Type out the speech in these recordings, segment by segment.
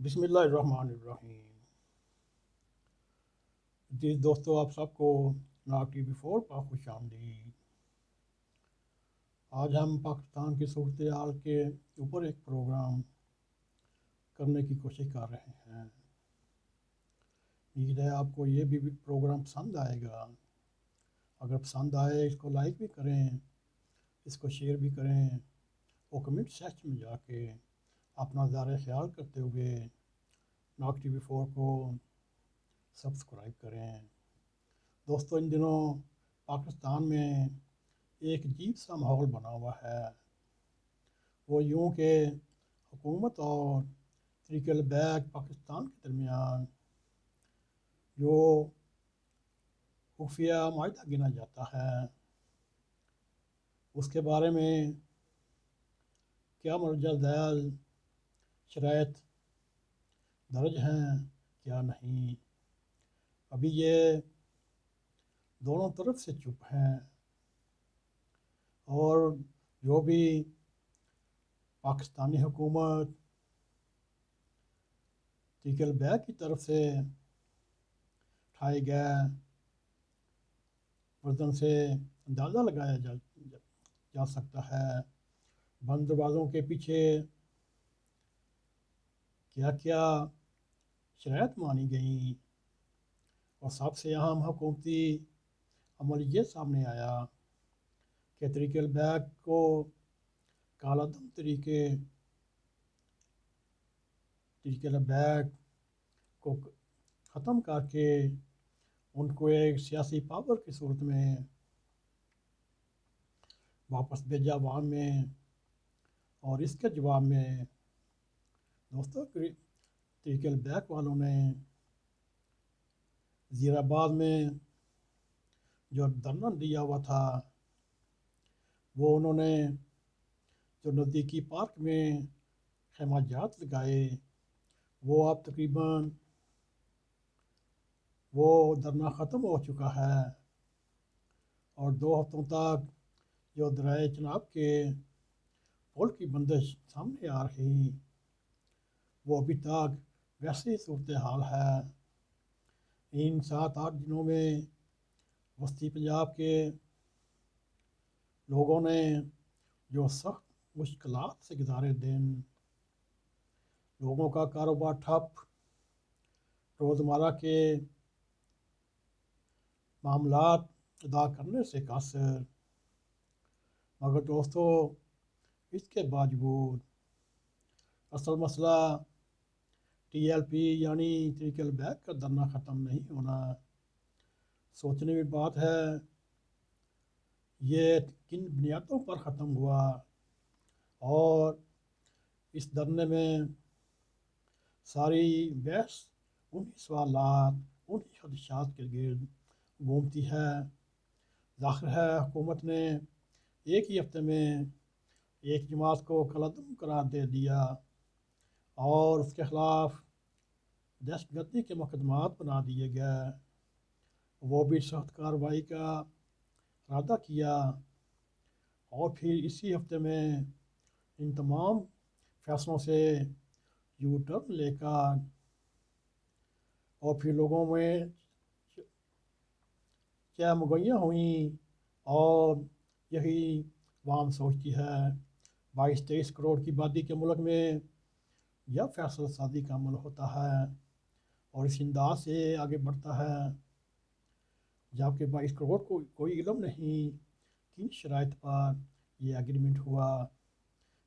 بسم اللہ الرحمن الرحیم۔ جی دوستو، آپ سب کو ناگ ٹی وی 4 پر خوش آمدید۔ آج ہم پاکستان کی صورتحال کے اوپر ایک پروگرام کرنے کی کوشش کر رہے ہیں۔ امید ہے آپ کو یہ بھی پروگرام پسند آئے گا۔ اگر پسند آئے اس کو لائک بھی کریں، اس کو شیئر بھی کریں اور کمنٹ سیکشن میں جا کے اپنا نظر خیال کرتے ہوئے ناگ ٹی وی 4 کو سبسکرائب کریں۔ دوستو، ان دنوں پاکستان میں ایک عجیب سا ماحول بنا ہوا ہے۔ وہ یوں کہ حکومت اور طریق البیک پاکستان کے درمیان جو خفیہ معاہدہ گنا جاتا ہے، اس کے بارے میں کیا مندرجہ ذیل شرائط درج ہیں کیا نہیں، ابھی یہ دونوں طرف سے چپ ہیں۔ اور جو بھی پاکستانی حکومت طریق البیک کی طرف سے اٹھائے گئے وزن سے اندازہ لگایا جا سکتا ہے بند دروازوں کے پیچھے کیا کیا شرائط مانی گئیں، اور سب سے اہم حکومتی عمل یہ سامنے آیا کہ طریق البیک کو کالا دم طریق البیک کو ختم کر کے ان کو ایک سیاسی پاور کی صورت میں واپس بھیجا عوام میں۔ اور اس کے جواب میں دوستوں، طریق البیک والوں نے وزیر آباد میں جو دھرنا دیا ہوا تھا، وہ انہوں نے جو نزدیکی پارک میں خیمہ جات لگائے، وہ اب تقریباً وہ دھرنا ختم ہو چکا ہے، اور 2 ہفتوں تک جو دریائے چناب کے پل کی بندش سامنے آ رہی، وہ ابھی تک ویسی صورتحال ہے۔ ان 7-8 دنوں میں وسطی پنجاب کے لوگوں نے جو سخت مشکلات سے گزارے دن، لوگوں کا کاروبار ٹھپ، روزمرہ کے معاملات ادا کرنے سے قاصر، مگر دوستو اس کے باوجود اصل مسئلہ ٹی ایل پی یعنی طریق البیک کا دھرنا ختم نہیں ہونا۔ سوچنے کی بات ہے یہ کن بنیادوں پر ختم ہوا، اور اس دھرنے میں ساری بحث انہی سوالات، انہی خدشات کے گرد گھومتی ہے۔ ظاہر ہے حکومت نے ایک ہی ہفتے میں ایک جماعت کو کالعدم قرار دے دیا اور اس کے خلاف دہشت گردی کے مقدمات بنا دیے گئے، وہ بھی سخت کارروائی کا ارادہ کیا، اور پھر اسی ہفتے میں ان تمام فیصلوں سے یو ٹرن لے کر اور پھر لوگوں میں کیا مگویاں ہوئیں، اور یہی عوام سوچتی ہے 22-23 کروڑ کی آبادی کے ملک میں جب فیصلہ سازی کا عمل ہوتا ہے اور اس انداز سے آگے بڑھتا ہے، جبکہ 22 کروڑ کو کوئی علم نہیں کن شرائط پر یہ ایگریمنٹ ہوا۔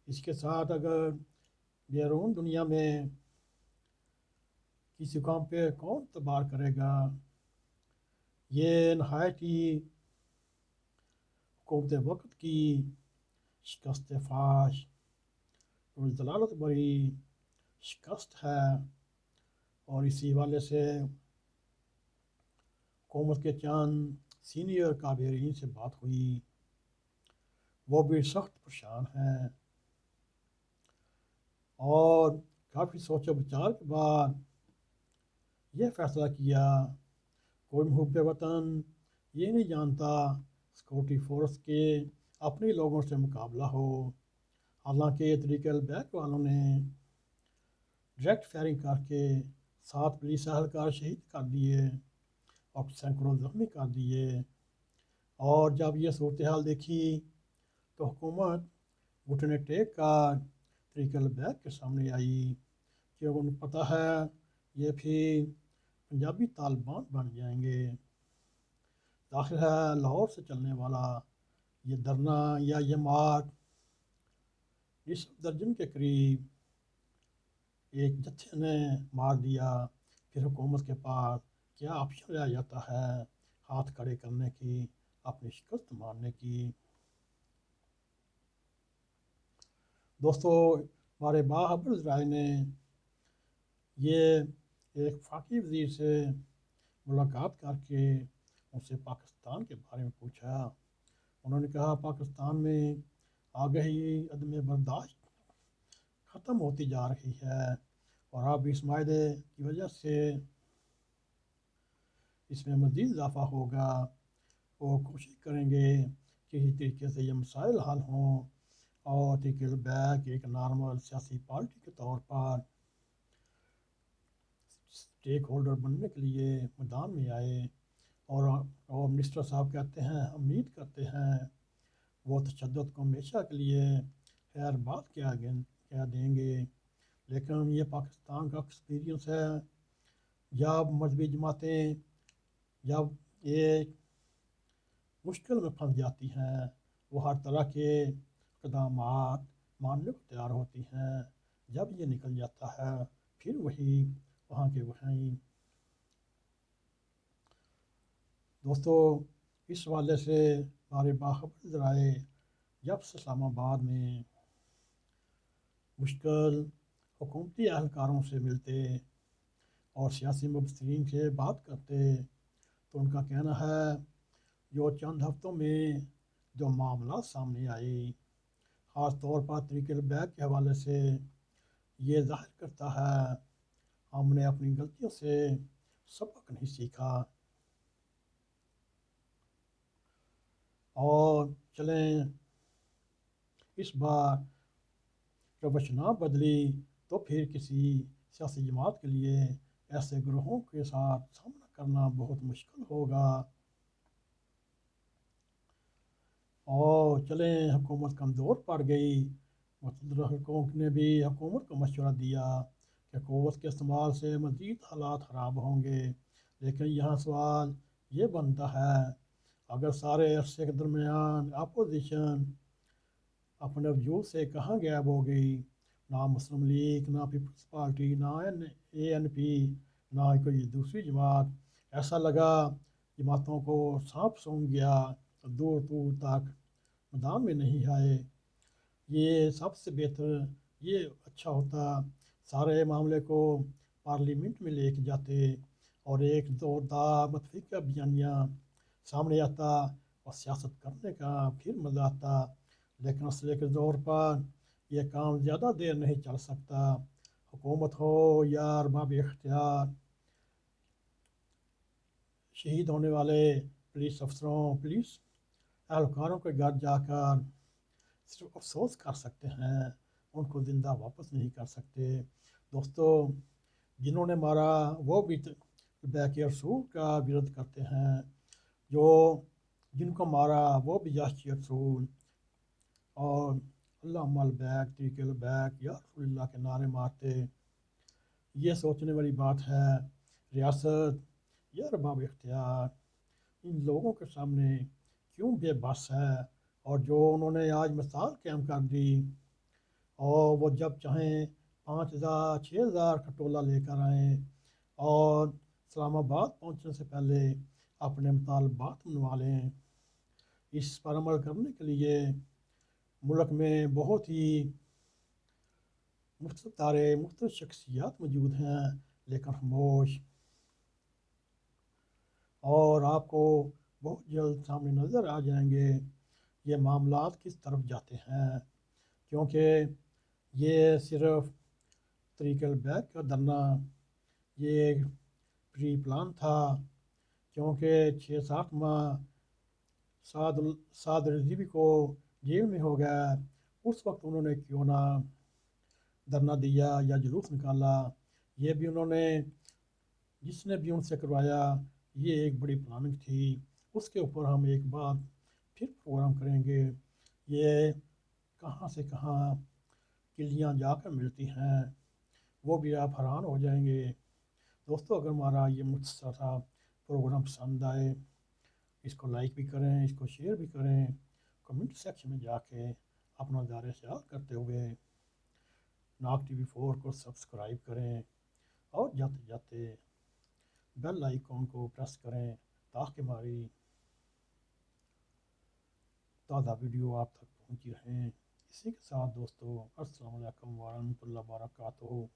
اس کے ساتھ اگر بیرون دنیا میں کسی کام پہ کون اعتبار کرے گا؟ یہ نہایت ہی حکومت وقت کی شکست فاش اور ضلالت بری شکست ہے، اور اسی حوالے سے حکومت کے چند سینئر کابرین سے بات ہوئی، وہ بھی سخت پریشان ہیں، اور کافی سوچ و بچار کے بعد یہ فیصلہ کیا کوئی محب وطن یہ نہیں جانتا سیکورٹی فورس کے اپنے لوگوں سے مقابلہ ہو۔ حالانکہ طریق البیک والوں نے ڈائریکٹ فائرنگ کر کے 7 پولیس اہلکار شہید کر دیے اور سینکڑوں زخمی کر دیے۔ اور جب یہ صورتحال دیکھی تو حکومت گھٹنے ٹیک کر طریق البیک کے سامنے آئی کہ انہیں پتہ ہے یہ پھر پنجابی طالبان بن جائیں گے۔ ظاہر ہے لاہور سے چلنے والا یہ دھرنا یا یہ مارچ نصف درجن کے قریب ایک جتھے نے مار دیا۔ پھر حکومت کے پاس کیا آپشن رہ جاتا ہے ہاتھ کھڑے کرنے کی، اپنی شکست ماننے کی۔ دوستو، ہمارے باخبر ذرائع نے یہ ایک وفاقی وزیر سے ملاقات کر کے ان سے پاکستان کے بارے میں پوچھا۔ انہوں نے کہا پاکستان میں آگہی عدم برداشت ختم ہوتی جا رہی ہے اور اب اس معاہدے کی وجہ سے اس میں مزید اضافہ ہوگا۔ وہ کوشش کریں گے کہ کسی طریقے سے یہ مسائل حل ہوں اور طریق البیک ایک نارمل سیاسی پارٹی کے طور پر اسٹیک ہولڈر بننے کے لیے میدان میں آئے۔ اور منسٹر صاحب کہتے ہیں امید کرتے ہیں وہ تشدد کو ہمیشہ کے لیے خیر بات کیا دیں گے، لیکن یہ پاکستان کا ایکسپیرینس ہے جب مذہبی جماعتیں جب ایک مشکل میں پھنس جاتی ہیں وہ ہر طرح کے اقدامات ماننے کو تیار ہوتی ہیں۔ جب یہ نکل جاتا ہے پھر وہی وہاں کے وہیں۔ دوستو، اس حوالے سے ہمارے باخبر ذرائع جب سے اسلام آباد میں مشکل حکومتی اہلکاروں سے ملتے اور سیاسی مبصرین سے بات کرتے تو ان کا کہنا ہے جو چند ہفتوں میں جو معاملات سامنے آئے، خاص طور پر طریق البیک کے حوالے سے، یہ ظاہر کرتا ہے ہم نے اپنی غلطیوں سے سبق نہیں سیکھا۔ اور چلیں اس بار روش نہ بدلی تو پھر کسی سیاسی جماعت کے لیے ایسے گروہوں کے ساتھ سامنا کرنا بہت مشکل ہوگا۔ اور چلیں حکومت کمزور پڑ گئی، متعدد حکومت نے بھی حکومت کو مشورہ دیا کہ قوت کے استعمال سے مزید حالات خراب ہوں گے، لیکن یہاں سوال یہ بنتا ہے اگر سارے عرصے کے درمیان اپوزیشن اپنے وجود سے کہاں غائب ہو گئی، نہ مسلم لیگ، نہ پیپلز پارٹی، نہ ANP، نہ کوئی دوسری جماعت، ایسا لگا جماعتوں کو سانپ سونگھ گیا، دور دور تک میدان میں نہیں آئے۔ یہ سب سے بہتر یہ اچھا ہوتا سارے معاملے کو پارلیمنٹ میں لے کے جاتے اور ایک زوردار متفقہ بیانیہ سامنے آتا اور سیاست کرنے کا پھر مزہ آتا، لیکن مسئلے کے زور پر یہ کام زیادہ دیر نہیں چل سکتا۔ حکومت ہو یا ارباب اختیار، شہید ہونے والے پولیس افسروں، پولیس اہلکاروں کے گھر جا کر صرف افسوس کر سکتے ہیں، ان کو زندہ واپس نہیں کر سکتے۔ دوستو، جنہوں نے مارا وہ بھی بیک رسول کا ورد کرتے ہیں، جن کو مارا وہ بھی یاشی رسول اور اللہم البیک، طریق البیک، یا رسول اللہ کے نعرے مارتے۔ یہ سوچنے والی بات ہے ریاست یا ارباب اختیار ان لوگوں کے سامنے کیوں بے بس ہے، اور جو انہوں نے آج مثال قائم کر دی اور وہ جب چاہیں 5,000 6,000 کھٹولہ لے کر آئیں اور اسلام آباد پہنچنے سے پہلے اپنے مطالبات منوا لیں۔ اس پر عمل کرنے کے لیے ملک میں بہت ہی مختلف ادارے، مختلف شخصیات موجود ہیں، لیکن خاموش، اور آپ کو بہت جلد سامنے نظر آ جائیں گے یہ معاملات کس طرف جاتے ہیں، کیونکہ یہ صرف طریق البیک کا دھرنا یہ ایک پری پلان تھا، کیونکہ 6-7 ماہ سعد رضوی کو جیل میں ہو گیا، اس وقت انہوں نے کیوں نہ دھرنا دیا یا جلوس نکالا، یہ بھی انہوں نے، جس نے بھی ان سے کروایا، یہ ایک بڑی پلاننگ تھی۔ اس کے اوپر ہم ایک بات پھر پروگرام کریں گے۔ یہ کہاں سے کہاں کلیاں جا کر ملتی ہیں، وہ بھی آپ حیران ہو جائیں گے۔ دوستو، اگر ہمارا یہ مختصر سا پروگرام پسند آئے، اس کو لائک بھی کریں، اس کو شیئر بھی کریں، کمنٹ سیکشن میں جا کے اپنا نظارہ خیال کرتے ہوئے ناگ TV 4 کو سبسکرائب کریں، اور جاتے جاتے بیل آئیکن کو پریس کریں تاکہ ہماری تازہ ویڈیو آپ تک پہنچی رہیں۔ اسی کے ساتھ دوستو، السلام علیکم ورحمۃ اللہ وبرکاتہ۔